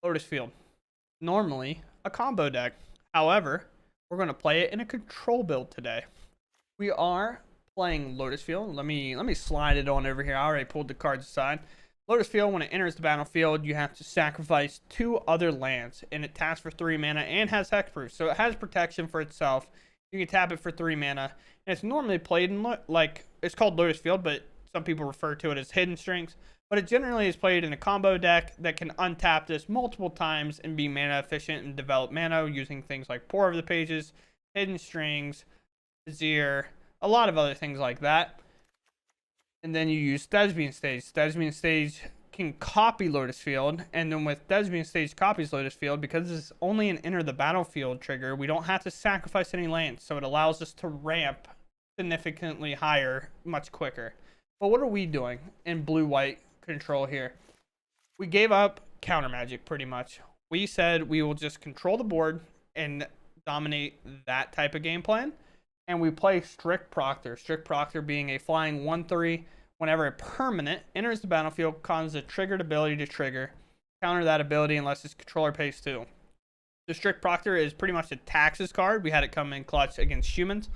Lotus Field. Normally a combo deck. However, we're going to play it in a control build today. We are playing Lotus Field. Let me slide it on over here. I already pulled the cards aside. Lotus Field, when it enters the battlefield, you have to sacrifice 2 other lands, and it taps for 3 mana and has hexproof, so it has protection for itself. You can tap it for 3 mana, and it's normally played in it's called Lotus Field, but some people refer to it as Hidden Strings. But it generally is played in a combo deck that can untap this multiple times and be mana efficient and develop mana using things like Pour Over the Pages, Hidden Strings, Vizier, a lot of other things like that. And then you use Thespian Stage. Thespian Stage can copy Lotus Field, and then with Thespian Stage copies Lotus Field, because it's only an enter the battlefield trigger, we don't have to sacrifice any lands, so it allows us to ramp significantly higher much quicker. But what are we doing in blue-white control here? We gave up counter magic pretty much. We said we will just control the board and dominate that type of game plan, and we play Strict Proctor. Strict Proctor being a flying 1/3. Whenever a permanent enters the battlefield, causes a triggered ability to trigger. Counter that ability unless its controller pays 2. The Strict Proctor is pretty much a taxes card. We had it come in clutch against humans.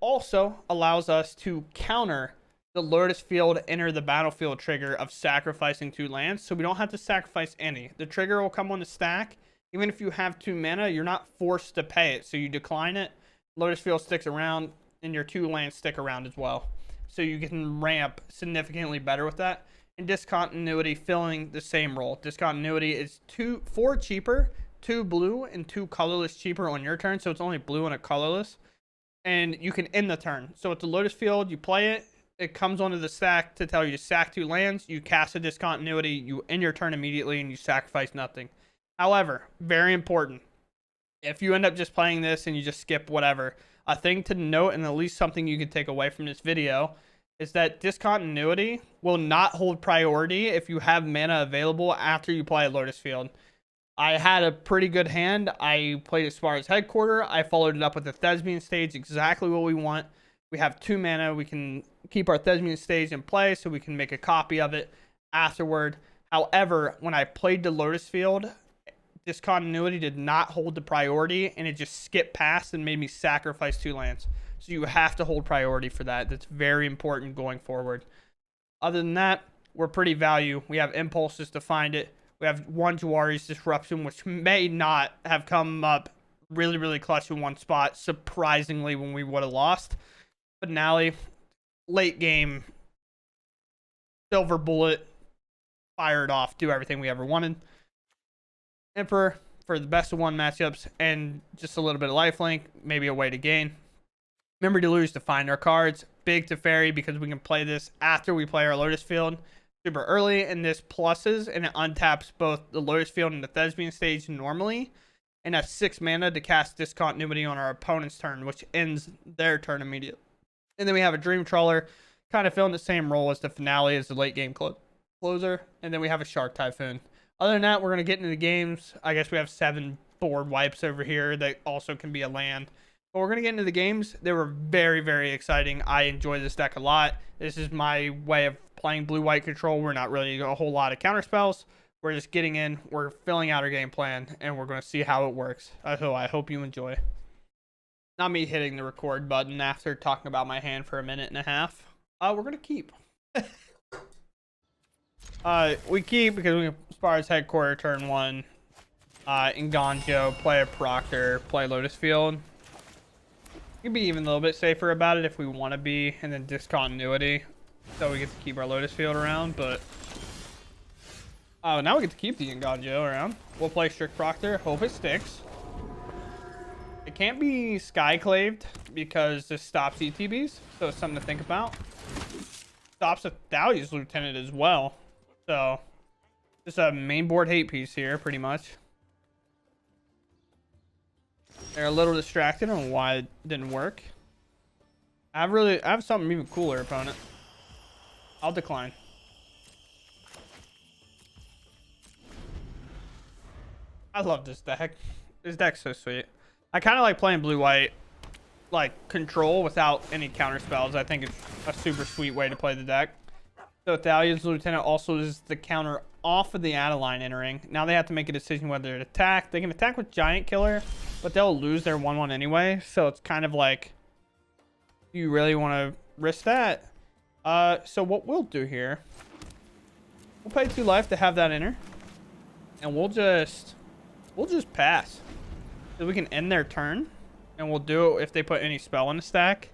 Also allows us to counter the Lotus Field enter the battlefield trigger of sacrificing 2 lands, so we don't have to sacrifice any. The trigger will come on the stack. Even if you have 2 mana, you're not forced to pay it, so you decline it. Lotus Field sticks around, and your 2 lands stick around as well. So you can ramp significantly better with that. And Discontinuity filling the same role. Discontinuity is 4 cheaper, 2 blue, and 2 colorless cheaper on your turn, so it's only blue and a colorless. And you can end the turn. So with the Lotus Field, you play it. It comes onto the stack to tell you to sack 2 lands. You cast a Discontinuity. You end your turn immediately, and you sacrifice nothing. However, very important. If you end up just playing this and you just skip whatever, a thing to note, and at least something you can take away from this video, is that Discontinuity will not hold priority if you have mana available after you play a Lotus Field. I had a pretty good hand. I played as far as Headquarter. I followed it up with the Thespian Stage, exactly what we want. We have 2 mana. We can keep our Thespian Stage in play so we can make a copy of it afterward. However, when I played the Lotus Field, Discontinuity did not hold the priority, and it just skipped past and made me sacrifice 2 lands. So you have to hold priority for that. That's very important going forward. Other than that, we're pretty value. We have impulses to find it. We have 1 Jawari's Disruption, which may not have come up really, really clutch in one spot, surprisingly, when we would have lost. Finale, late game, silver bullet, fire it off, do everything we ever wanted. Emperor for the best of 1 matchups and just a little bit of lifelink, maybe a way to gain. Remember to lose to find our cards. Big to Fairy because we can play this after we play our Lotus Field super early, and this pluses and it untaps both the Lotus Field and the Thespian Stage normally, and has 6 mana to cast Discontinuity on our opponent's turn, which ends their turn immediately. And then we have a Dream Trawler, kind of filling the same role as the Finale as the late game closer, and then we have a Shark Typhoon. Other than that, we're going to get into the games. I guess we have 7 board wipes over here that also can be a land. But we're going to get into the games. They were very, very exciting. I enjoy this deck a lot. This is my way of playing blue-white control. We're not really a whole lot of counter spells. We're just getting in. We're filling out our game plan, and we're going to see how it works. So I hope you enjoy. Not me hitting the record button after talking about my hand for a minute and a half. We're going to keep. We keep because we can Spars Headquarter turn 1. Inganjo, play a Proctor, play Lotus Field. We can be even a little bit safer about it if we want to be, and then Discontinuity, so we get to keep our Lotus Field around. But now we get to keep the Inganjo around. We'll play Strict Proctor, hope it sticks. It can't be Skyclaved because this stops ETBs, so it's something to think about. Stops a Thalia's Lieutenant as well. So, just a main board hate piece here, pretty much. They're a little distracted on why it didn't work. I have something even cooler, opponent. I'll decline. I love this deck. This deck's so sweet. I kind of like playing blue-white, like, control without any counter spells. I think it's a super sweet way to play the deck. So Thalia's Lieutenant also is the counter off of the Adeline entering. Now they have to make a decision whether to attack. They can attack with Giant Killer, but they'll lose their 1/1 anyway. So it's kind of like, you really want to risk that? So what we'll do here, we'll pay 2 life to have that enter, and we'll just pass. So we can end their turn, and we'll do it if they put any spell in the stack.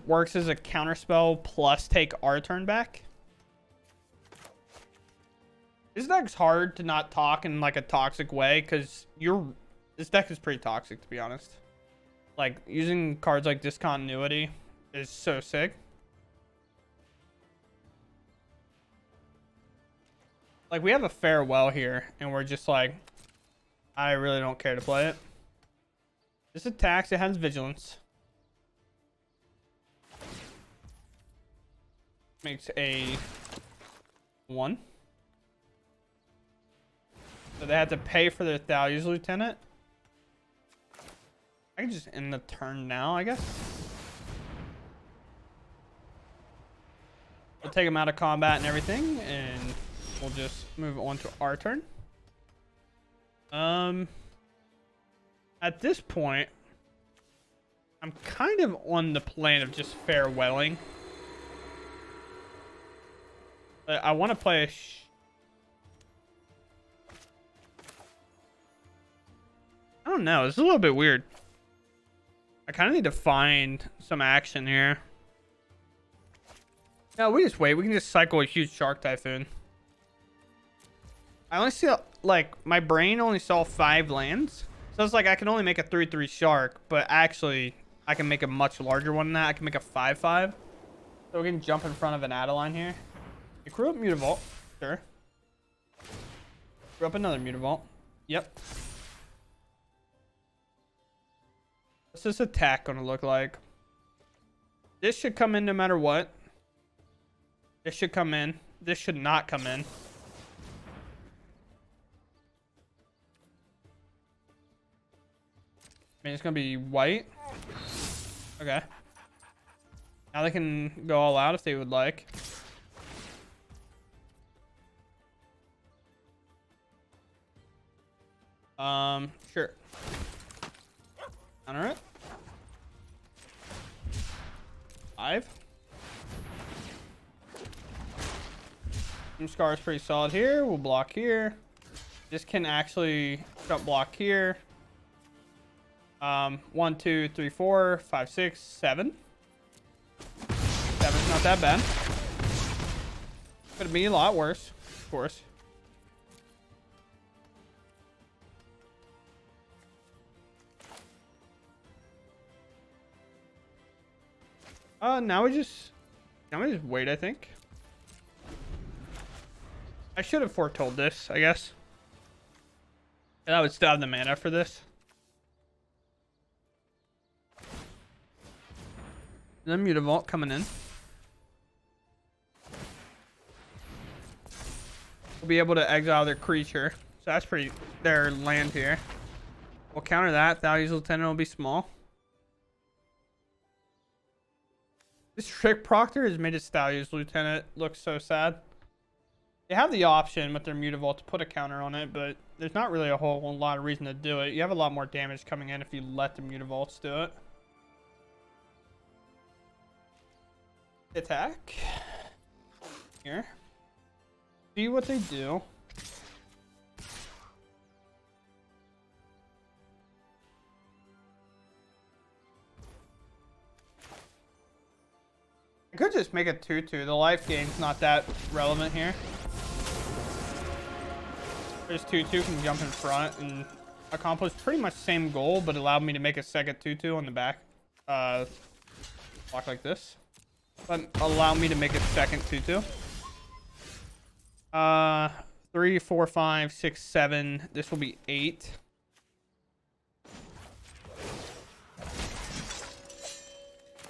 Works as a counter spell plus take our turn back. This deck's hard to not talk in like a toxic way because this deck is pretty toxic, to be honest. Like, using cards like Discontinuity is so sick. Like, we have a Farewell here, and we're just like, I really don't care to play it. This attacks, it has Vigilance. Makes a 1. So they had to pay for their Thalia's Lieutenant. I can just end the turn now, I guess. We'll take them out of combat and everything, and we'll just move on to our turn. At this point, I'm kind of on the plan of just farewelling. But I want to play a I don't know. It's a little bit weird. I kind of need to find some action here. No, we just wait. We can just cycle a huge Shark Typhoon. I only see, like, my brain only saw 5 lands. So it's like I can only make a 3/3 Shark, but actually I can make a much larger one than that. I can make a 5/5. So we can jump in front of an Adeline here. You crew up Mutavault. Sure. Crew up another Mutavault. Yep. What's this attack going to look like? This should come in no matter what. This should come in. This should not come in. I mean, it's going to be white. Okay. Now they can go all out if they would like. Sure. Counter it. 5. Scar is pretty solid here. We'll block here. This can actually jump block here. 1, 2, 3, 4, 5, 6, 7. 7's not that bad. Could be a lot worse, of course. Now we just wait, I think. I should have foretold this, I guess. And I would still have the mana for this. Then Mutavault coming in. We'll be able to exile their creature. So that's their land here. We'll counter that. Thalia's Lieutenant will be small. This Trick Proctor has made his Thalia's Lieutenant look so sad. They have the option with their Mutavault to put a counter on it, but there's not really a whole lot of reason to do it. You have a lot more damage coming in if you let the Mutavaults do it. Attack. Here. See what they do. I could just make a 2/2. The life gain's not that relevant here. There's 2/2 can jump in front and accomplish pretty much the same goal, but allowed me to make a second 2/2 on the back. Block like this. But allow me to make a second 2/2. 3, 4, 5, 6, 7. This will be 8.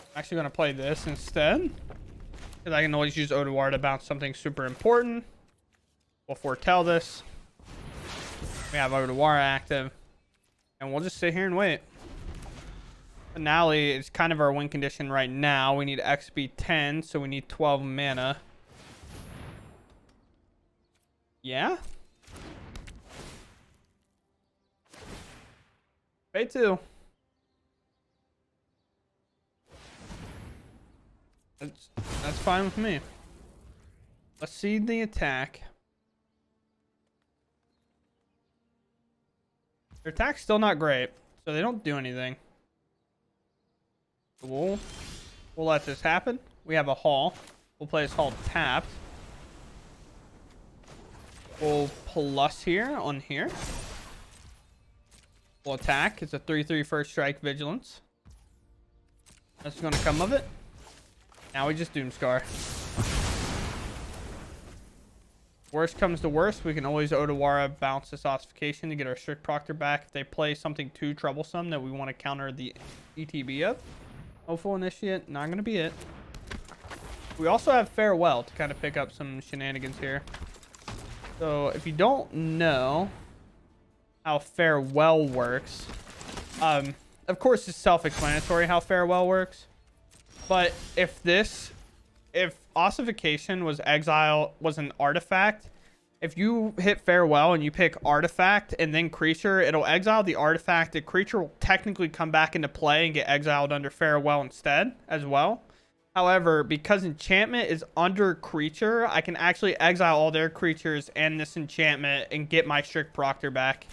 I'm actually going to play this instead, because I can always use Oduar to bounce something super important. We'll foretell this. We have Oduar active, and we'll just sit here and wait. Finale is kind of our win condition right now. We need XP 10, so we need 12 mana. Yeah. Pay 2. That's fine with me. Let's see the attack. Their attack's still not great, so they don't do anything. We'll let this happen. We have a Hall. We'll play this Hall tapped. We'll plus here on here. We'll attack. It's a 3/3 first strike vigilance. That's going to come of it. Now we just Doomscar. Worst comes to worst, we can always Otawara bounce this ossification to get our Strict Proctor back if they play something too troublesome that we want to counter the ETB of. Hopeful Initiate, not going to be it. We also have Farewell to kind of pick up some shenanigans here. So if you don't know how Farewell works, of course it's self-explanatory how Farewell works. But if ossification was an artifact, if you hit Farewell and you pick artifact and then creature, it'll exile the artifact. The creature will technically come back into play and get exiled under Farewell instead as well. However, because enchantment is under creature, I can actually exile all their creatures and this enchantment and get my Strict Proctor back.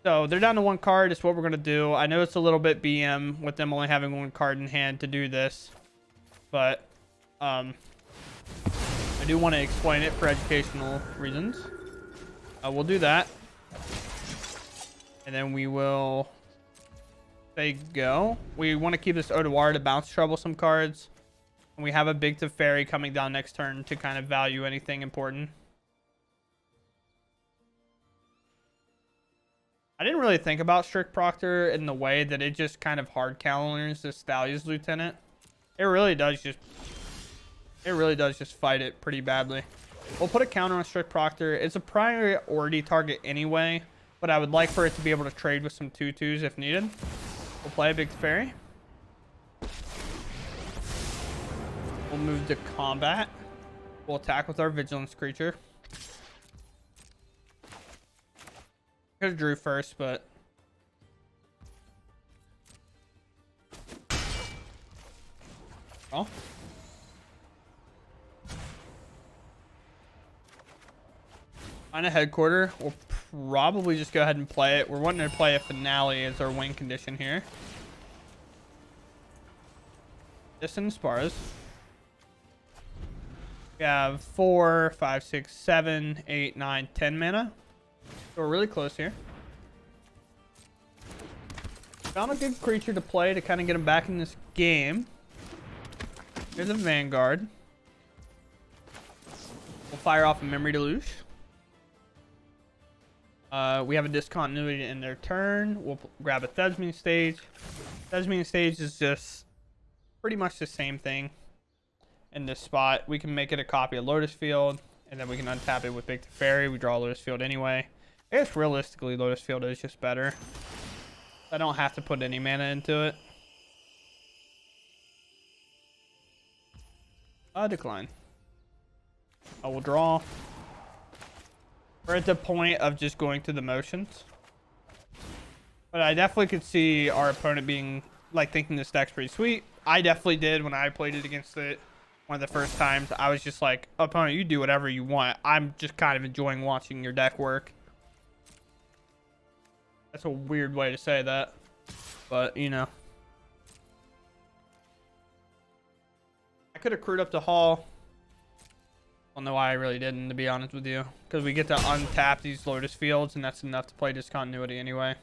So they're down to 1 card. It's what we're going to do. I know it's a little bit BM with them only having 1 card in hand to do this. But I do want to explain it for educational reasons. We'll do that. And then we will say go. We want to keep this Otawara to bounce troublesome cards. And we have a Big Teferi coming down next turn to kind of value anything important. I didn't really think about Strict Proctor in the way that it just kind of hard counters this Thalia's Lieutenant. It really does just fight it pretty badly. We'll put a counter on Strict Proctor. It's a priority target anyway, but I would like for it to be able to trade with some 2/2s if needed. We'll play a Big Teferi. We'll move to combat. We'll attack with our Vigilance creature. Could have drew first, but oh. Find a headquarter. We'll probably just go ahead and play it. We're wanting to play a finale as our win condition here. Distant Spars. We have 4, 5, 6, 7, 8, 9, 10 mana. So we're really close here. Found a good creature to play to kind of get him back in this game. Here's a Vanguard. We'll fire off a Memory Deluge. We have a discontinuity in their turn. We'll grab a Thesmian Stage. Thesmian Stage is just pretty much the same thing in this spot. We can make it a copy of Lotus Field, and then we can untap it with Big Teferi. We draw Lotus Field anyway. I guess realistically, Lotus Field is just better. I don't have to put any mana into it. Decline. I will draw. We're at the point of just going through the motions. But I definitely could see our opponent being, like, thinking this deck's pretty sweet. I definitely did when I played it against it one of the first times. I was just like, opponent, you do whatever you want. I'm just kind of enjoying watching your deck work. That's a weird way to say that. But, you know. I could have crewed up the Hall. I don't know why I really didn't, to be honest with you. Because we get to untap these Lotus Fields, and that's enough to play Discontinuity anyway.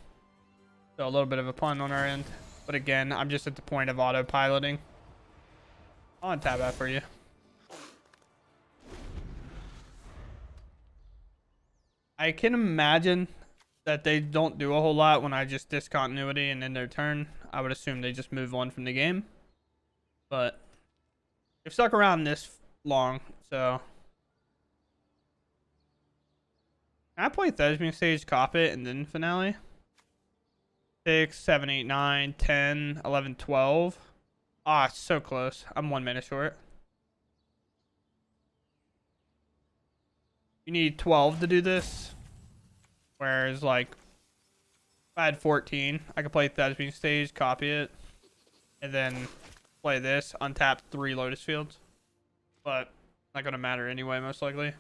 So a little bit of a pun on our end. But again, I'm just at the point of autopiloting. I'll untap that for you. I can imagine that they don't do a whole lot when I just Discontinuity and end their turn. I would assume they just move on from the game. But they've stuck around this long, so... Can I play Thesmian Stage, cop it, and then finale? 6, 7, 8, 9, 10, 11, 12. Ah, it's so close. I'm 1 minute short. You need 12 to do this. Whereas, like, if I had 14, I could play Thespian Stage, copy it, and then play this, untap 3 Lotus Fields. But not gonna matter anyway, most likely.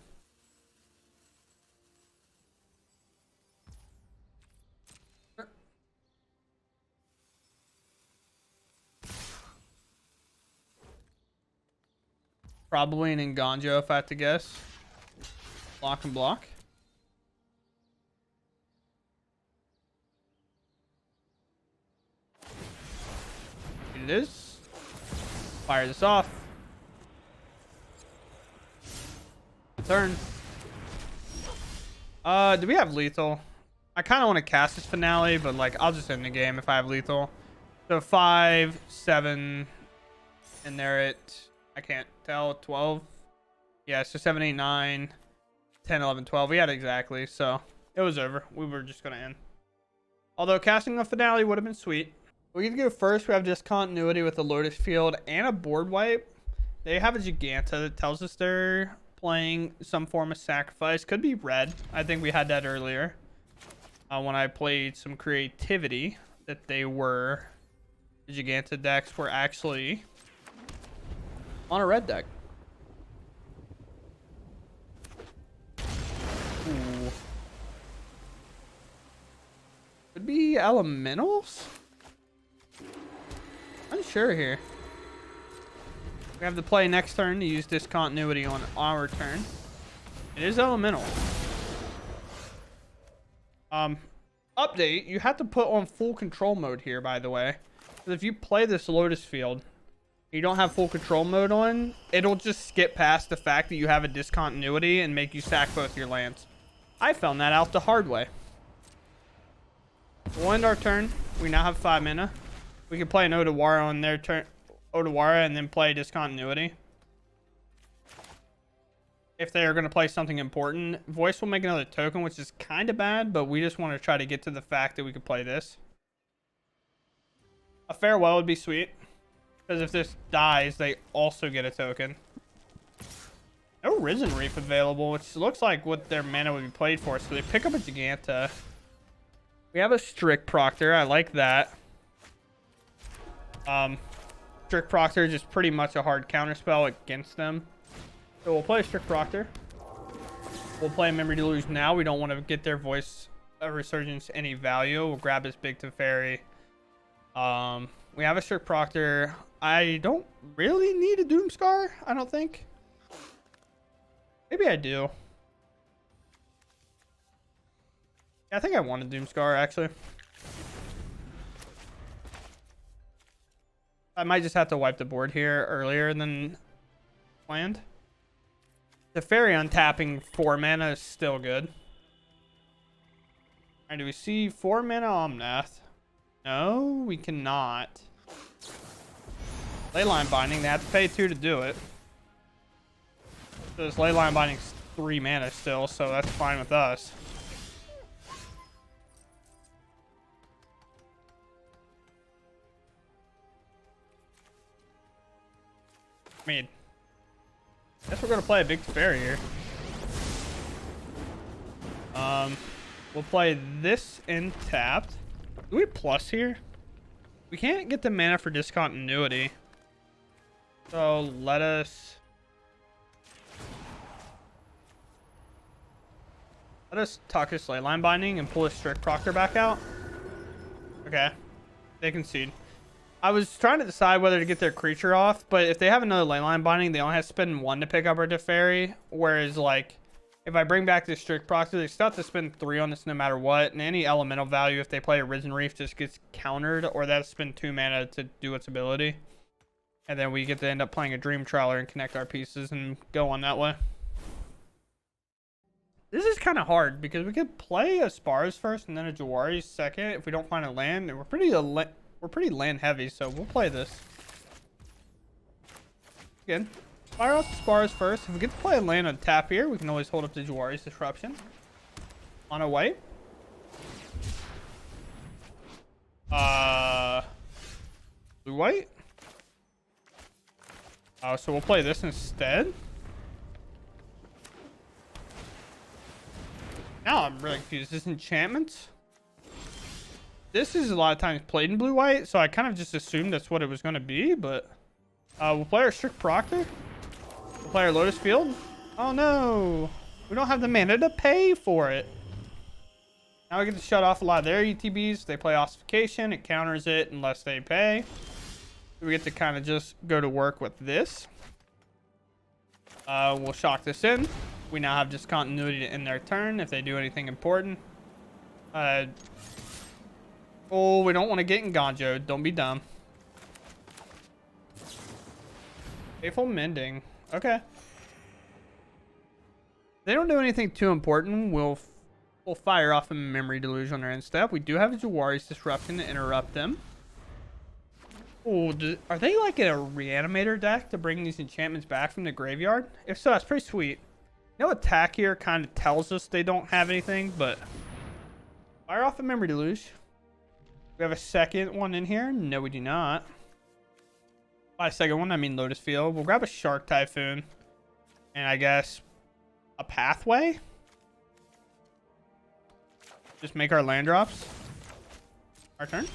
Probably an Nganjo if I had to guess. Block and block. It is. Fire this off. Turn. Do we have lethal? I kind of want to cast this finale, but like I'll just end the game if I have lethal. So 5, 7, and they're at, I can't tell, 12. Yeah, so 7, 8, 9, 10, 11, 12. We had exactly, so it was over. We were just gonna end. Although casting a finale would have been sweet. We can go first. We have discontinuity with the Lotus Field and a board wipe. They have a Giganta that tells us they're playing some form of sacrifice. Could be red. I think we had that earlier when I played some creativity, that they were, the Giganta decks were actually on a red deck. Ooh. Could be elementals? Unsure here. We have to play next turn to use discontinuity on our turn. It is elemental. Update, you have to put on full control mode here, by the way. Because if you play this Lotus Field, you don't have full control mode on, it'll just skip past the fact that you have a discontinuity and make you sack both your lands. I found that out the hard way. We'll end our turn. We now have 5 mana. We can play an Odawara on their turn, Odawara, and then play discontinuity. If they are going to play something important, Voice will make another token, which is kind of bad, but we just want to try to get to the fact that we could play this. A Farewell would be sweet, because if this dies, they also get a token. No Risen Reef available, which looks like what their mana would be played for, so they pick up a Giganta. We have a Strict Proctor. I like that. Strict Proctor is just pretty much a hard counterspell against them. So we'll play Strict Proctor. We'll play Memory Deluge now. We don't want to get their Voice of Resurgence any value. We'll grab his Big Teferi. We have a Strict Proctor. I don't really need a Doomscar, I don't think. Maybe I do. Yeah, I think I want a Doomscar, actually. I might just have to wipe the board here earlier than planned. The Fairy untapping 4 mana is still good. Alright, do we see 4 mana Omnath? No, we cannot. Leyline Binding, they have to pay 2 to do it. So this Leyline Binding's 3 mana still, so that's fine with us. I mean, I guess we're gonna play a Big Teferi here. We'll play this in tapped. Do we plus here? We can't get the mana for discontinuity. So let us tuck this Leyline Binding and pull a Strict Proctor back out. Okay. They concede. I was trying to decide whether to get their creature off, but if they have another Leyline Binding, they only have to spend 1 to pick up our Teferi. Whereas, like, if I bring back this Strict Proctor, they still have to spend 3 on this no matter what. And any elemental value, if they play a Risen Reef, just gets countered, or they have to spend 2 mana to do its ability. And then we get to end up playing a Dream Trawler and connect our pieces and go on that way. This is kind of hard because we could play a Spars first and then a Jawari second if we don't find a land. And we're pretty land heavy, so we'll play this. Again, fire off the Spars first. If we get to play a land on tap here, we can always hold up the Jawari's Disruption. On a white. Blue white. So we'll play this instead. Now I'm really confused. This enchantments? This is a lot of times played in blue-white, so I kind of just assumed that's what it was going to be, but... we'll play our Strict Proctor. We'll play our Lotus Field. Oh, no. We don't have the mana to pay for it. Now we get to shut off a lot of their ETBs. They play Ossification. It counters it unless they pay. So we get to kind of just go to work with this. We'll shock this in. We now have discontinuity to end their turn if they do anything important. Oh, we don't want to get in Ganjo. Don't be dumb. Faithful Mending. Okay. They don't do anything too important. We'll fire off a Memory Deluge on their end step. We do have a Jawari's Disruption to interrupt them. Oh, are they like a Reanimator deck to bring these enchantments back from the graveyard? If so, that's pretty sweet. No attack here kind of tells us they don't have anything, but fire off a Memory Deluge. We have a second one in here. No, we do not. By second one, I mean Lotus Field. We'll grab a Shark Typhoon. And I guess a Pathway. Just make our land drops. Our turn.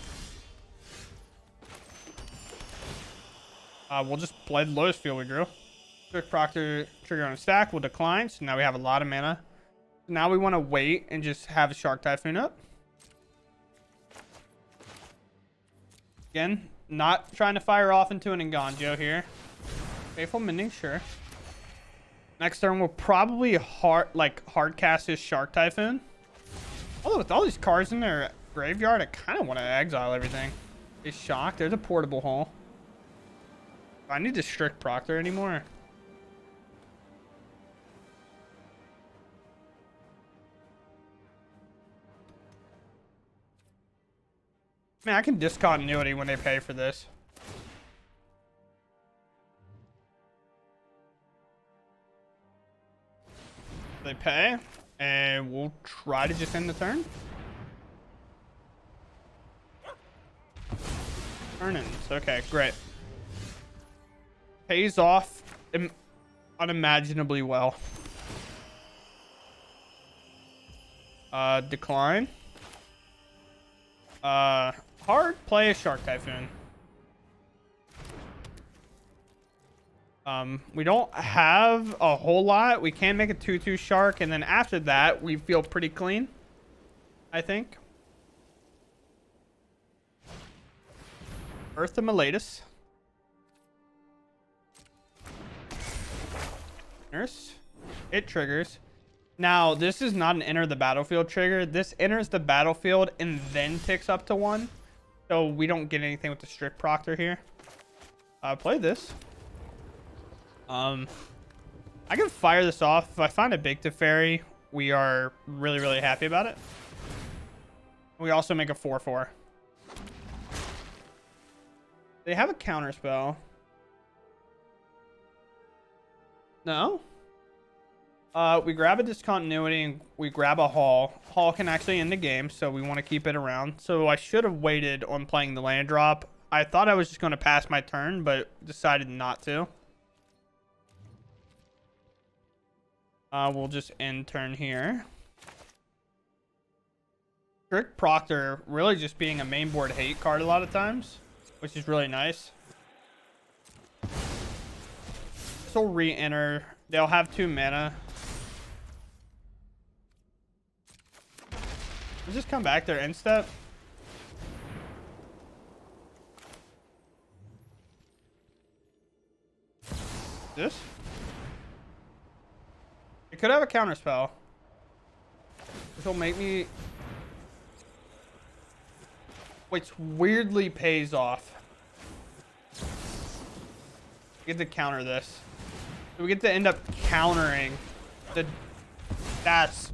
We'll just play the Lotus Field we drew. Strict Proctor trigger on a stack will decline. So now we have a lot of mana. So now we want to wait and just have a Shark Typhoon up. Again, not trying to fire off into an Nganjo here. Faithful Mending, sure. Next turn, we'll probably hard cast his Shark Typhoon. Although with all these cards in their graveyard, I kind of want to exile everything. It's shocked. There's a portable hole. Do I need to Strict Proctor anymore? Man, I can discontinuity when they pay for this. They pay, and we'll try to just end the turn. Turn-ins. Okay, great. Pays off unimaginably well. Decline. Hard play a Shark Typhoon. We don't have a whole lot. We can make a 2/2 Shark, and then after that, we feel pretty clean, I think. Earth to Lotus. Nurse. It triggers. Now, this is not an enter the battlefield trigger. This enters the battlefield and then ticks up to 1. So we don't get anything with the Strict Proctor here. Play this. I can fire this off. If I find a Big Teferi, we are really, really happy about it. We also make a 4/4. They have a counter spell. No? We grab a Discontinuity and we grab a Haul. Haul can actually end the game, so we want to keep it around. So I should have waited on playing the land drop. I thought I was just going to pass my turn, but decided not to. We'll just end turn here. Strict Proctor really just being a main board hate card a lot of times, which is really nice. This will re-enter. They'll have 2 mana. Let's just come back there instep. This? It could have a counter spell. This will make me... Which weirdly pays off. We get to counter this. So we get to end up countering the... That's...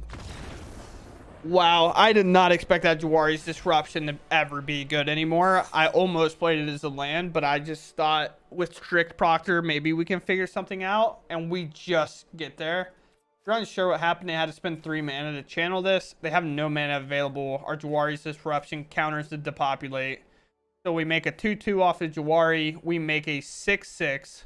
Wow, I did not expect that Jawari's Disruption to ever be good anymore. I almost played it as a land, but I just thought with Strict Proctor, maybe we can figure something out, and we just get there. If you're unsure what happened, they had to spend 3 mana to channel this. They have no mana available. Our Jawari's Disruption counters the Depopulate. So we make a 2/2 off of Jawari. We make a 6/6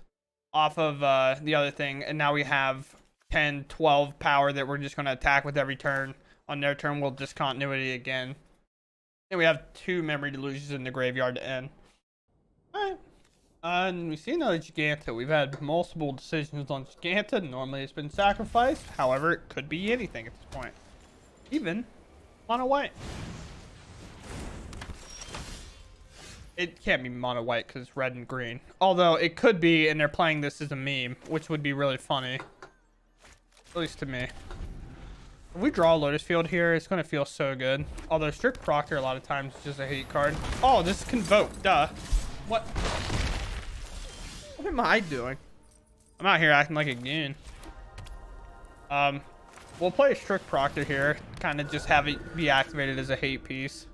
off of the other thing, and now we have 10, 12 power that we're just going to attack with every turn. On their turn, we'll discontinuity again. And we have 2 memory delusions in the graveyard to end. Alright. And we see another Giganta. We've had multiple decisions on Giganta. Normally it's been sacrificed. However, it could be anything at this point. Even mono white. It can't be mono white because it's red and green. Although it could be, and they're playing this as a meme, which would be really funny. At least to me. If we draw a Lotus Field here, it's going to feel so good. Although Strict Proctor a lot of times is just a hate card. Oh, this is Convoke. Duh. What? What am I doing? I'm out here acting like a goon. We'll play Strict Proctor here. Kind of just have it be activated as a hate piece.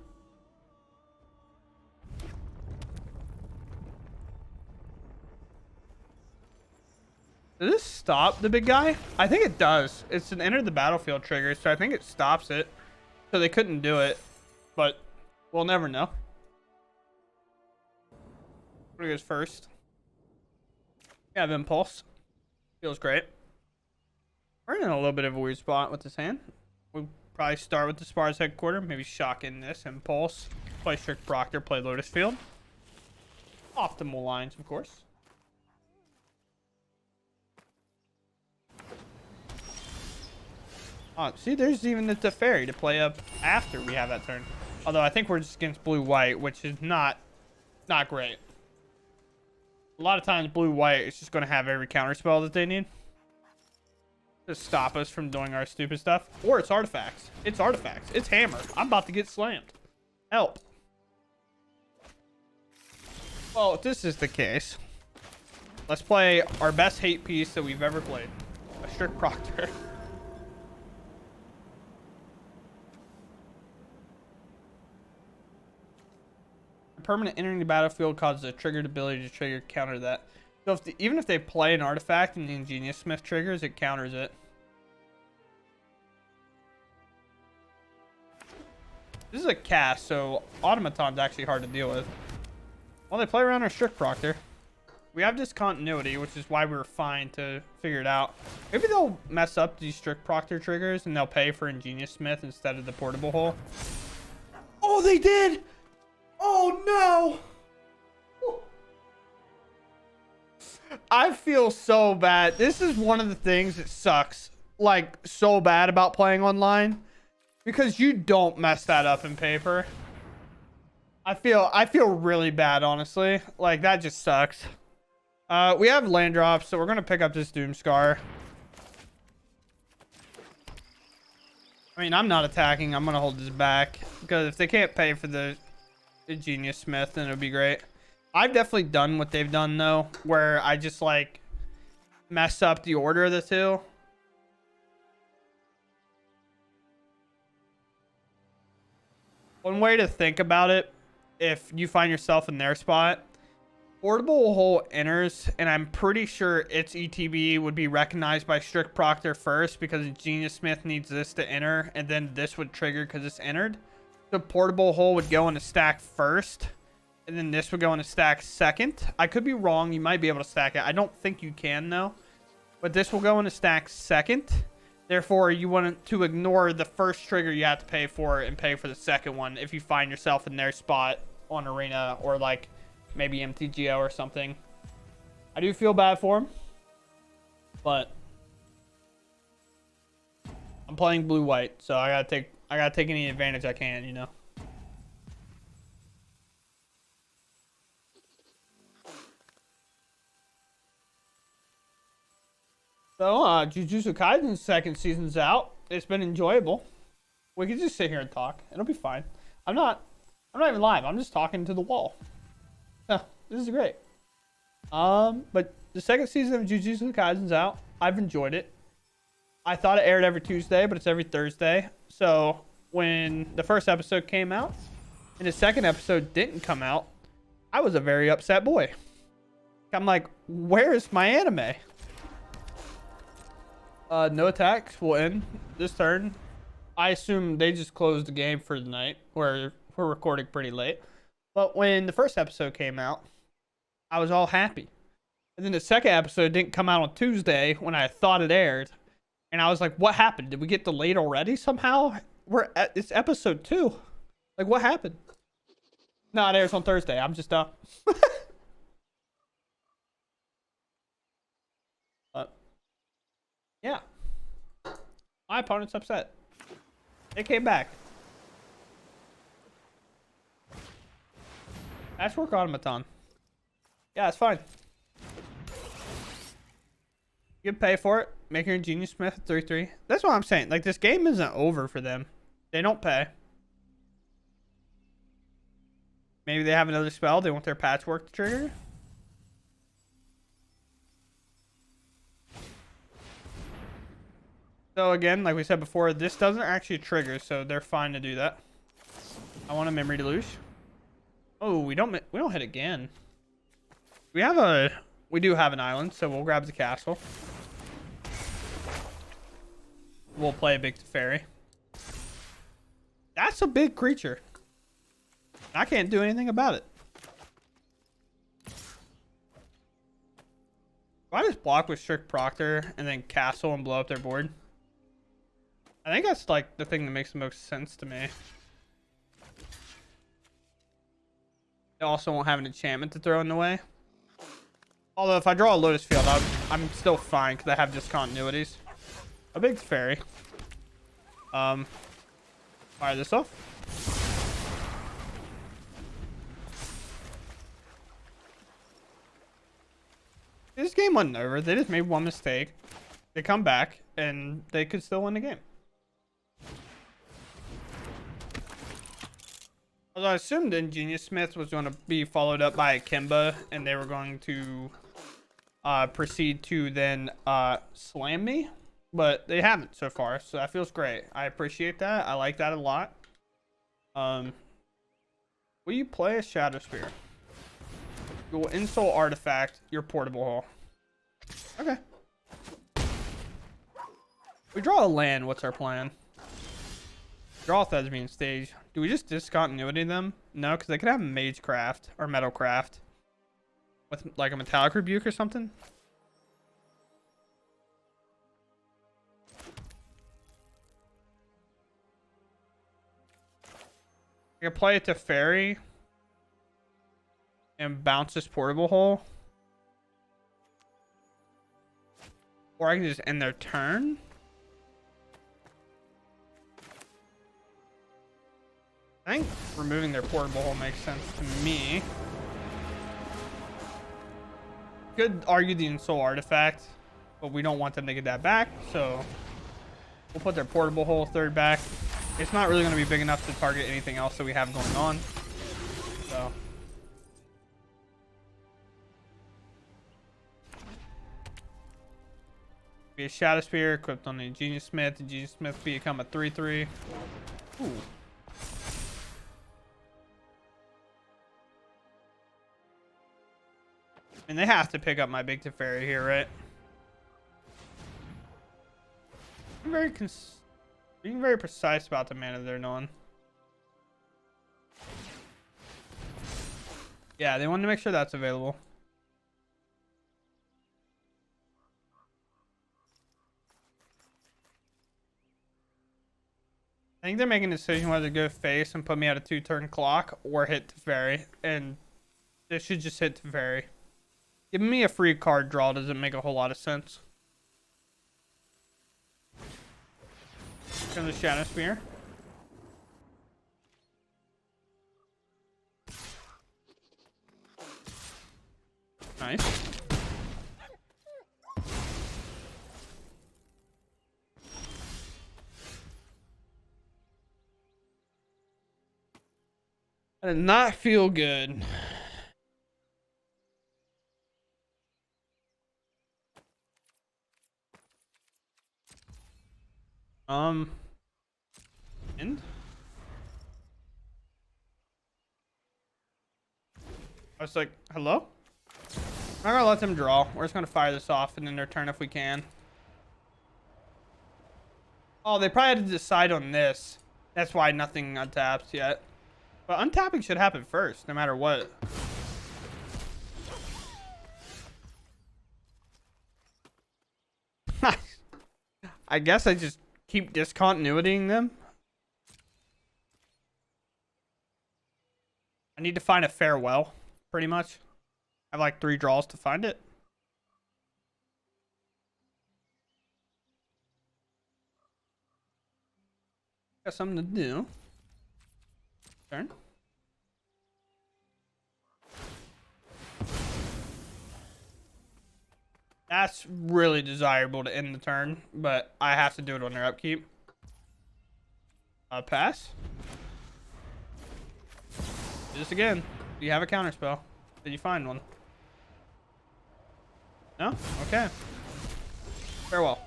Does this stop the big guy? I think it does. It's an enter the battlefield trigger, so I think it stops it. So they couldn't do it, but we'll never know. What goes first? We have Impulse. Feels great. We're in a little bit of a weird spot with this hand. We'll probably start with the Spar's Headquarter, maybe shock in this, Impulse. Play Strict Proctor, play Lotus Field. Optimal lines, of course. Oh, see, there's even the Teferi to play up after we have that turn. Although I think we're just against blue-white, which is not great. A lot of times blue-white is just going to have every counter spell that they need to stop us from doing our stupid stuff. Or it's artifacts. It's artifacts. It's hammer. I'm about to get slammed. Help. Well, if this is the case, let's play our best hate piece that we've ever played. A Strict Proctor. Permanent entering the battlefield causes a triggered ability to trigger counter that. So even if they play an artifact and the Ingenious Smith triggers, it counters it. This is a cast, so Automaton's actually hard to deal with. Well, they play around our Strict Proctor. We have discontinuity, which is why we were fine to figure it out. Maybe they'll mess up these Strict Proctor triggers and they'll pay for Ingenious Smith instead of the portable hole. Oh, they did! Oh no! I feel so bad. This is one of the things that sucks like so bad about playing online, because you don't mess that up in paper. I feel really bad, honestly. Like, that just sucks. We have land drops, so we're gonna pick up this Doomscar. I mean, I'm not attacking. I'm gonna hold this back because if they can't pay for the Genius Smith, then it would be great. I've definitely done what they've done though, where I just like mess up the order of the two. One way to think about it, if you find yourself in their spot, portable hole enters, and I'm pretty sure its ETB would be recognized by Strict Proctor first because Genius Smith needs this to enter, and then this would trigger because it's entered. The portable hole would go in a stack first, and then this would go in a stack second. I could be wrong. You might be able to stack it. I don't think you can though, but this will go in a stack second. Therefore, you want to ignore the first trigger you have to pay for and pay for the second one if you find yourself in their spot on Arena or like maybe MTGO or something. I do feel bad for him, but I'm playing blue-white, so I gotta take any advantage I can, you know. So, Jujutsu Kaisen's second season's out. It's been enjoyable. We can just sit here and talk. It'll be fine. I'm not even live. I'm just talking to the wall. This is great. But the second season of Jujutsu Kaisen's out. I've enjoyed it. I thought it aired every Tuesday, but it's every Thursday. So when the first episode came out and the second episode didn't come out, I was a very upset boy. I'm like, where's my anime? No attacks will end this turn. I assume they just closed the game for the night. We're recording pretty late. But when the first episode came out, I was all happy. And then the second episode didn't come out on Tuesday when I thought it aired. And I was like, what happened? Did we get delayed already somehow? it's episode 2. Like, what happened? No, it airs on Thursday. I'm just yeah. My opponent's upset. They came back. Patchwork automaton. Yeah, it's fine. You pay for it. Make your Genius Smith 3-3. That's what I'm saying. Like, this game isn't over for them. They don't pay. Maybe they have another spell. They want their patchwork to trigger. So again, like we said before, this doesn't actually trigger, so they're fine to do that. I want a memory deluge. Oh, we don't hit again. We do have an island, so we'll grab the castle. We'll play a big fairy. That's a big creature. I can't do anything about it. If I just block with Strict Proctor and then castle and blow up their board, I think that's like the thing that makes the most sense to me. They also won't have an enchantment to throw in the way. Although if I draw a Lotus Field, I'm still fine because I have discontinuities. A big fairy. Fire this off. This game wasn't over. They just made one mistake. They come back and they could still win the game. Although I assumed Ingenious Smith was going to be followed up by a Kimba, and they were going to proceed to then slam me, but they haven't so far, so that feels great. I appreciate that. I like that a lot. Will you play a Shadow Spear? You will insult artifact your portable hole. Okay. We draw a land. What's our plan? Draw a Thespian stage. Do we just discontinuity them? No, because they could have Magecraft or Metalcraft with like a Metallic Rebuke or something. I can play it to Fairy and bounce this portable hole. Or I can just end their turn. I think removing their portable hole makes sense to me. Could argue the Insult Artifact, but we don't want them to get that back, so we'll put their portable hole third back. It's not really going to be big enough to target anything else that we have going on. So be a Shadow Spear equipped on the Genius Smith. The Genius Smith become a 3/3. Ooh. And they have to pick up my big Teferi here, right? I'm being very precise about the mana they're on. Yeah, they want to make sure that's available. I think they're making a decision whether to go face and put me at a 2-turn clock or hit Teferi. And they should just hit Teferi. Giving me a free card draw doesn't make a whole lot of sense. Turn the Shadow Spear. Nice. I did not feel good. End? I was like, hello? I'm not gonna let them draw. We're just gonna fire this off and then their turn if we can. Oh, they probably had to decide on this. That's why nothing untaps yet. But untapping should happen first, no matter what. I guess I just keep discontinuitying them. need to find a farewell, pretty much. I have like 3 draws to find it. Got something to do. Turn. That's really desirable to end the turn, but I have to do it on their upkeep. Pass. Do this again. Do you have a counter spell? Did you find one? No? Okay. Farewell.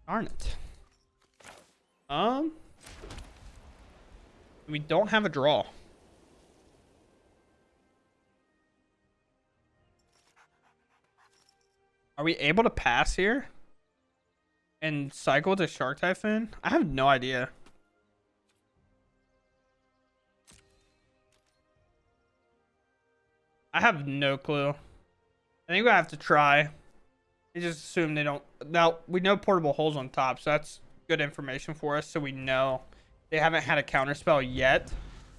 Darn it. We don't have a draw. Are we able to pass here? And cycle to Shark Typhoon? I have no idea. I have no clue. I think we have to try. I just assume they don't. Now, we know portable holes on top, so that's good information for us. So we know they haven't had a counterspell yet.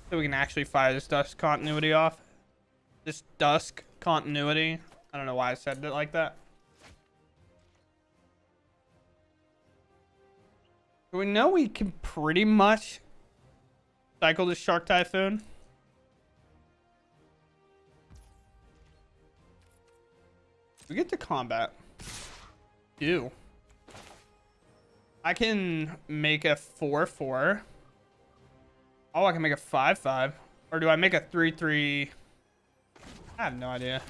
So we can actually fire this Dusk Continuity off. This Dusk Continuity. I don't know why I said it like that. So we know we can pretty much cycle this Shark Typhoon. We get to combat. Do. I can make a 4/4. Oh, I can make a 5/5. Or do I make a 3/3? I have no idea.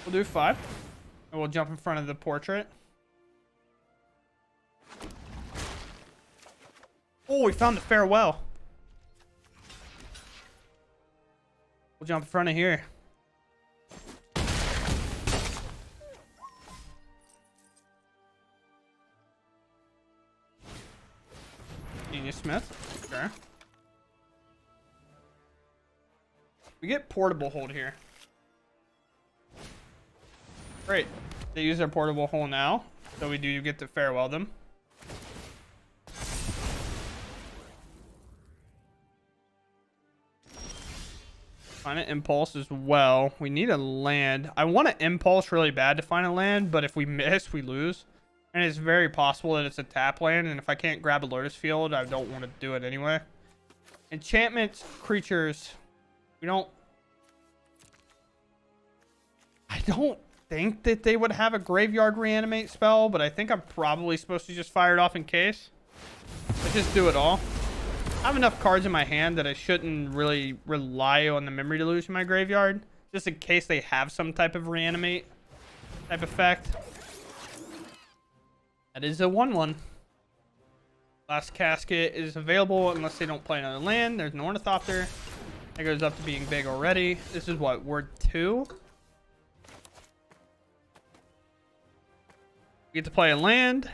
We'll do 5. And we'll jump in front of the portrait. Oh, we found the farewell. We'll jump in front of here. Genius Smith. Sure. We get portable hold here. Great. They use their portable hole now, so we do get to farewell them. Find an impulse as well. We need a land. I want an impulse really bad to find a land, but if we miss, we lose. And it's very possible that it's a tap land, and if I can't grab a Lotus Field, I don't want to do it anyway. Enchantments, creatures. We don't... I don't think that they would have a Graveyard Reanimate spell, but I think I'm probably supposed to just fire it off in case. Let's just do it all. I have enough cards in my hand that I shouldn't really rely on the Memory Deluge in my graveyard, just in case they have some type of reanimate type effect. That is a 1/1. Last Casket is available unless they don't play another land. There's an Ornithopter. That goes up to being big already. This is what, word 2? We get to play a land.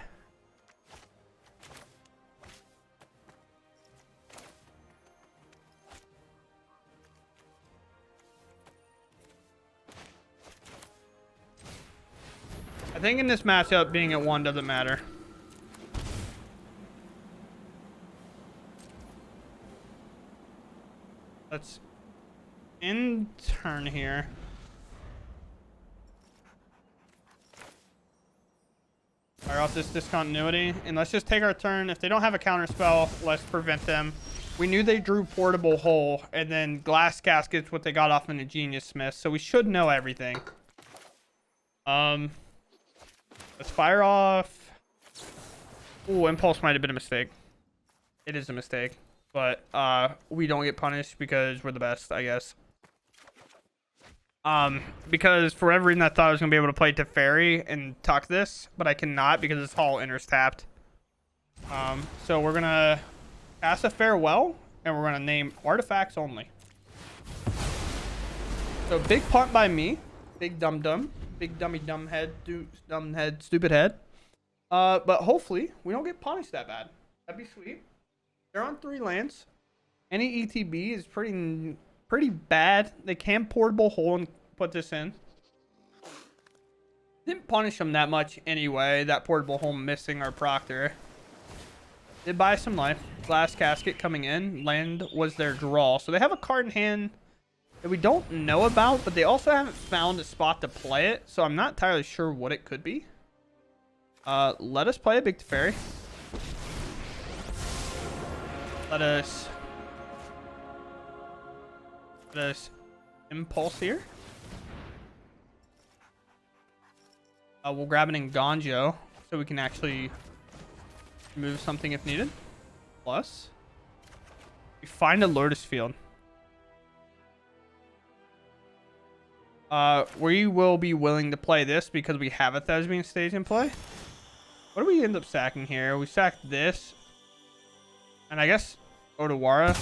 I think in this matchup, being at 1 doesn't matter. Let's end turn here. Fire off this discontinuity, and let's just take our turn. If they don't have a counter spell, let's prevent them. We knew they drew portable hole, and then glass casket's what they got off in the Genius Smith, so we should know everything. Let's fire off. Ooh, impulse might have been a mistake. It is a mistake, but we don't get punished because we're the best, I guess. Because for whatever reason I thought I was gonna be able to play Teferi and tuck this, but I cannot because it's all enters tapped. So we're gonna cast a farewell, and we're gonna name artifacts only. So big punt by me, big dumb, big dumb head, stupid head. But hopefully we don't get punished that bad. That'd be sweet. They're on 3 lands. Any ETB is pretty bad. They can portable hole and put this in. Didn't punish them that much anyway. That portable home missing our Proctor. Did buy some life. Glass casket coming in. Land was their draw. So they have a card in hand that we don't know about, but they also haven't found a spot to play it. So I'm not entirely sure what it could be. Let us play a big Teferi. Let us impulse here. We'll grab an Nganjo so we can actually move something if needed. Plus, we find a Lotus field. We will be willing to play this because we have a Thespian stage in play. What do we end up sacking here? We sacked this. And I guess Odawara.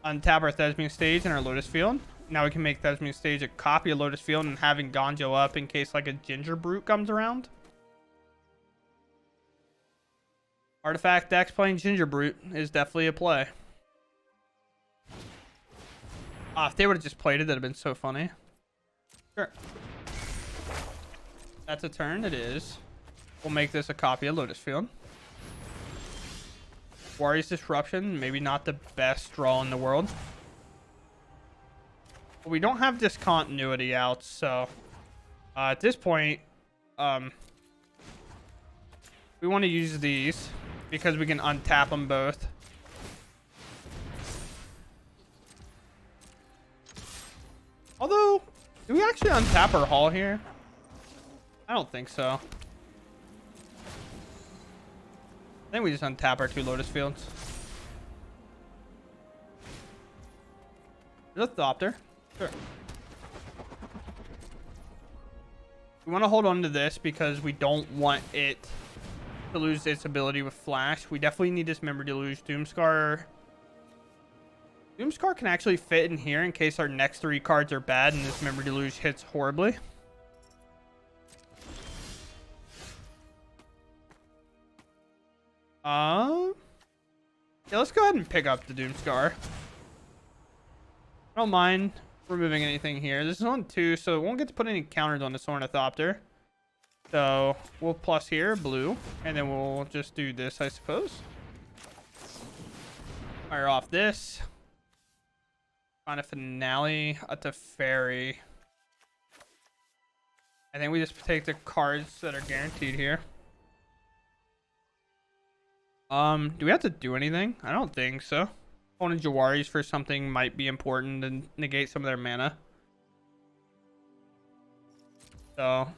Untap our Thespian stage and our Lotus field. Now we can make Thespian stage a copy of Lotus field and having Nganjo up in case like a Ginger Brute comes around. Artifact decks playing Ginger Brute is definitely a play. If they would have just played it, that'd have been so funny. Sure. That's a turn. It is. We'll make this a copy of Lotus field. Warriors Disruption. Maybe not the best draw in the world. But we don't have discontinuity out, so at this point, we want to use these because we can untap them both. Although, do we actually untap our Hall here? I don't think so. I think we just untap our 2 Lotus fields. There's a Thopter. Sure. We want to hold on to this because we don't want it to lose its ability with Flash. We definitely need this Memory Deluge. Doomscar. Doomscar can actually fit in here in case our next 3 cards are bad and this Memory Deluge hits horribly. Yeah, let's go ahead and pick up the Doomscar. I don't mind removing anything here. This is on 2, so it won't get to put any counters on this Ornithopter. So we'll plus here, blue, and then we'll just do this, I suppose. Fire off this. Find a Finale, a Teferi. I think we just take the cards that are guaranteed here. Do we have to do anything? I don't think so. Opponent Jawaris for something might be important and negate some of their mana. So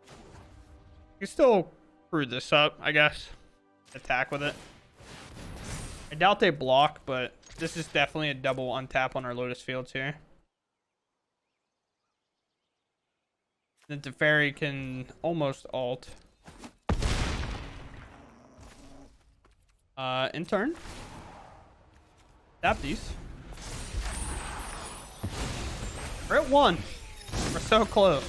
you can still screw this up, I guess. Attack with it. I doubt they block, but this is definitely a double untap on our Lotus fields here. The Teferi can almost ult. In turn. Tap these. We're at 1. We're so close.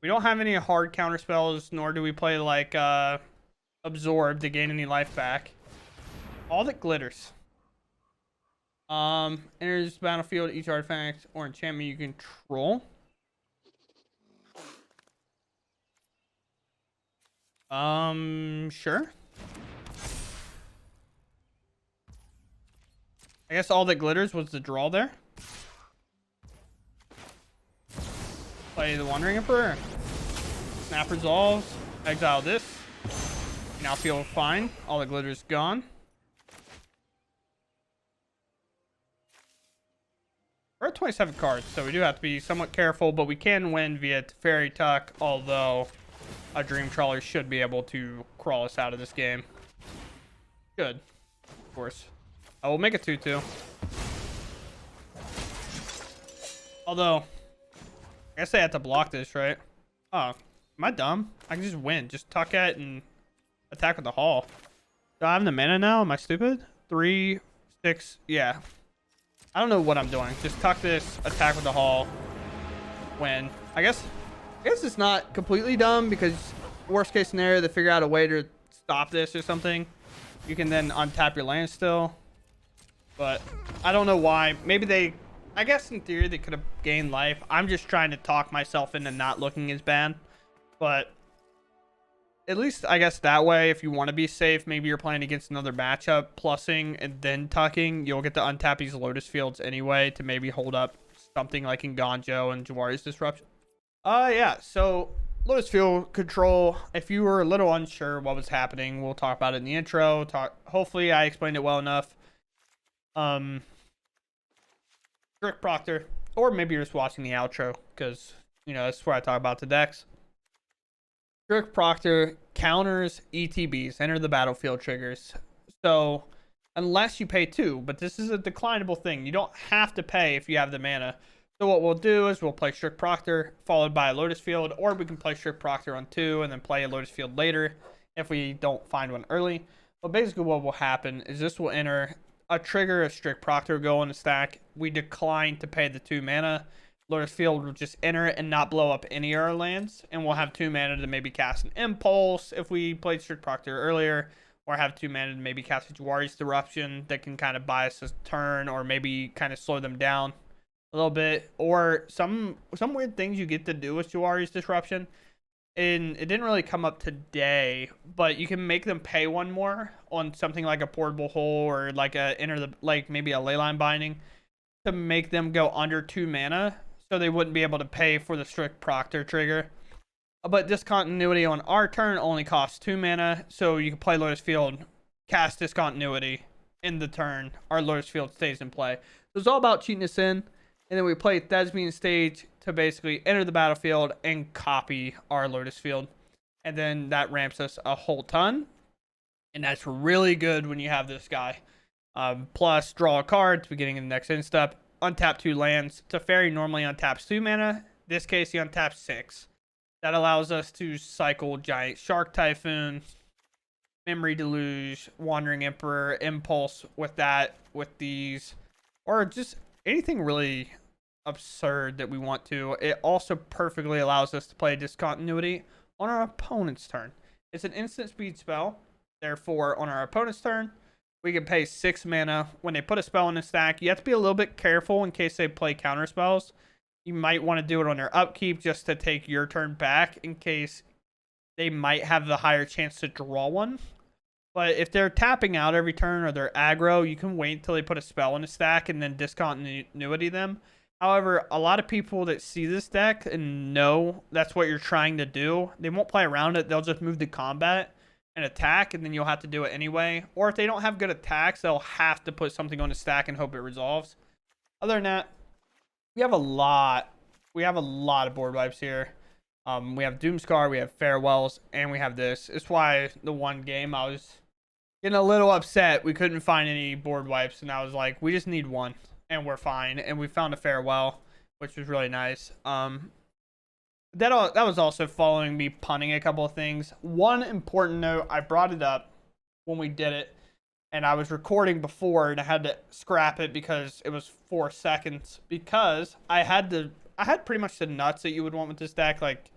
We don't have any hard counter spells, nor do we play like Absorb to gain any life back. All that glitters. Enters battlefield, each artifact or enchantment you control. Sure. I guess all that glitters was the draw there. Play the Wandering Emperor. Snap resolves. Exile this. Now feel fine. All the glitter's gone. We're at 27 cards, so we do have to be somewhat careful, but we can win via Teferi Tuck, although a Dream Trawler should be able to crawl us out of this game. Good. Of course. I will make a 2-2. Although, I guess they have to block this, right? Oh, am I dumb? I can just win. Just tuck it and attack with the Hall. Do I have the mana now? Am I stupid? 3, 6, yeah. I don't know what I'm doing. Just tuck this, attack with the Hall, win. I guess it's not completely dumb because worst case scenario, they figure out a way to stop this or something. You can then untap your land still. But I don't know why. Maybe they I guess in theory they could have gained life. I'm just trying to talk myself into not looking as bad. But at least I guess that way, if you want to be safe, maybe you're playing against another matchup, plussing and then tucking, you'll get to untap these Lotus Fields anyway to maybe hold up something like in Ganjo and Jawari's Disruption. Yeah, so Lotus Field control, if you were a little unsure what was happening, we'll talk about it in the intro. Hopefully I explained it well enough. Strict Proctor, or maybe you're just watching the outro, because, you know, that's where I talk about the decks. Strict Proctor counters ETBs, enter the battlefield triggers. So, unless you pay 2, but this is a declinable thing. You don't have to pay if you have the mana. So what we'll do is we'll play Strict Proctor followed by a Lotus Field, or we can play Strict Proctor on 2 and then play a Lotus Field later if we don't find one early. But basically what will happen is this will enter a trigger, a Strict Proctor go on the stack. We decline to pay the 2 mana. Lotus Field will just enter it and not blow up any of our lands, and we'll have 2 mana to maybe cast an Impulse if we played Strict Proctor earlier, or have 2 mana to maybe cast a Jawari's Disruption that can kind of buy us a turn, or maybe kind of slow them down a little bit, or some weird things you get to do with Jawari's Disruption. And it didn't really come up today, but you can make them pay 1 more on something like a Portable Hole or like maybe a Leyline Binding to make them go under 2 mana, so they wouldn't be able to pay for the Strict Proctor trigger. But Discontinuity on our turn only costs 2 mana, so you can play Lotus Field, cast Discontinuity in the turn. Our Lotus Field stays in play. So it's all about cheating this in. And then we play Thespian Stage to basically enter the battlefield and copy our Lotus Field. And then that ramps us a whole ton. And that's really good when you have this guy. Plus, draw a card at the beginning of the next end step. Untap 2 lands. Teferi normally untaps 2 mana. In this case, he untaps 6. That allows us to cycle Giant Shark Typhoon, Memory Deluge, Wandering Emperor, Impulse with that, with these. Or just anything really absurd that we want to. It also perfectly allows us to play Discontinuity on our opponent's turn. It's an instant speed spell. Therefore, on our opponent's turn, we can pay 6 mana. When they put a spell in the stack, you have to be a little bit careful in case they play counter spells. You might want to do it on their upkeep just to take your turn back in case they might have the higher chance to draw one. But if they're tapping out every turn or they're aggro, you can wait until they put a spell in the stack and then Discontinuity them. However, a lot of people that see this deck and know that's what you're trying to do, they won't play around it. They'll just move to combat and attack, and then you'll have to do it anyway. Or if they don't have good attacks, they'll have to put something on the stack and hope it resolves. Other than that, we have a lot of board wipes here. We have Doomscar, we have Farewells, and we have this. It's why the one game I was getting a little upset we couldn't find any board wipes, and I was like, we just need one and we're fine. And we found a Farewell, which was really nice. That was also following me punting a couple of things. One important note, I brought it up when we did it, and I was recording before and I had to scrap it because it was 4 seconds, because I had pretty much the nuts that you would want with this deck, like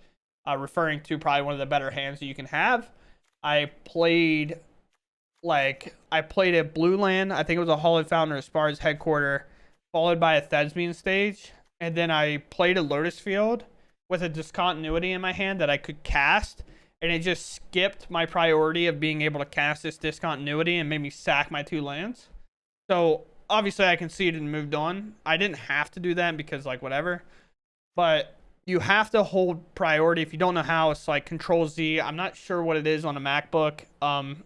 referring to probably one of the better hands that you can have. I played a blue land. I think it was a Hallowed Fountain or Spar's Headquarter, followed by a Thespian Stage. And then I played a Lotus Field with a Discontinuity in my hand that I could cast. And it just skipped my priority of being able to cast this Discontinuity and made me sack my 2 lands. So obviously I conceded and moved on. I didn't have to do that because like whatever. But you have to hold priority. If you don't know how, it's like Control Z. I'm not sure what it is on a MacBook.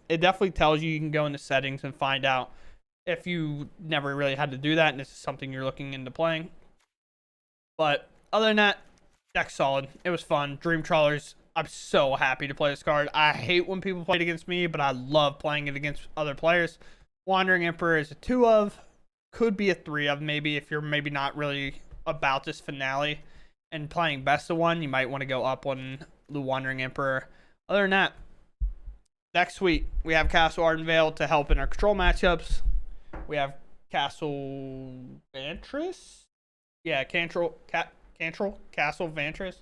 It definitely tells you can go into settings and find out if you never really had to do that and this is something you're looking into playing. But other than that, deck's solid. It was fun. Dream Trawlers, I'm so happy to play this card. I hate when people play it against me, but I love playing it against other players. Wandering Emperor is a 2 of. Could be a 3 of maybe if you're maybe not really about this finale and playing best of 1, you might want to go up on the Wandering Emperor. Other than that, next week we have Castle Ardenvale to help in our control matchups. We have Castle Vantress. Yeah, Castle Vantress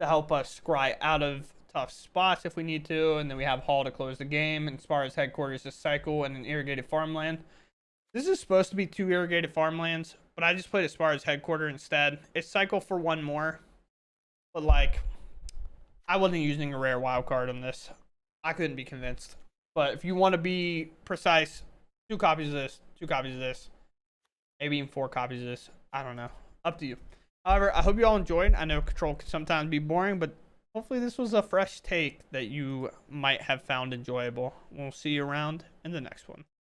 to help us scry out of tough spots if we need to. And then we have Hall to close the game, and Spar's Headquarters to cycle, and an Irrigated Farmland. This is supposed to be 2 Irrigated Farmlands, but I just played Aspara's Headquarter instead. It's cycle for one more, but like, I wasn't using a rare wild card on this. I couldn't be convinced. But if you want to be precise, 2 copies of this, 2 copies of this, maybe even 4 copies of this. I don't know. Up to you. However, I hope you all enjoyed. I know Control can sometimes be boring, but hopefully this was a fresh take that you might have found enjoyable. We'll see you around in the next one.